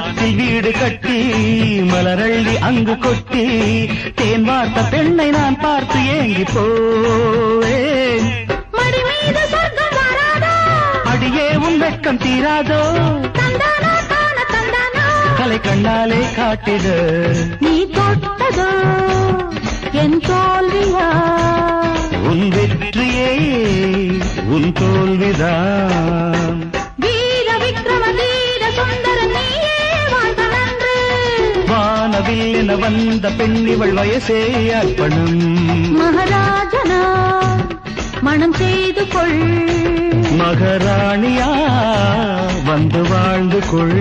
வானத்தில் வீடு கட்டி மலரள்ளி அங்கு கொட்டி தேன் வார்த்த பெண்ணை நான் பார்த்து ஏங்கி போவேன். மடி மீது சொர்க்கம் வராதோ, அடியே உன் வெட்கம் தீராதோ, தந்தானா தான தந்தானா கலை கண்ணாலே காட்டிடு. நீ தொட்டதோ என் தோல்வியா, உன் வெற்றியே உன் தோல்விதான். வீர விக்ரம தீர சுந்தர நீயே வாழ்க நன்று. வானவில் என வந்த பெண்ணிவள் வயசே அர்ப்பணம். மகாராஜனா மனம் செய்து கொள், மகாராணியா வந்து வாழ்ந்து கொள்.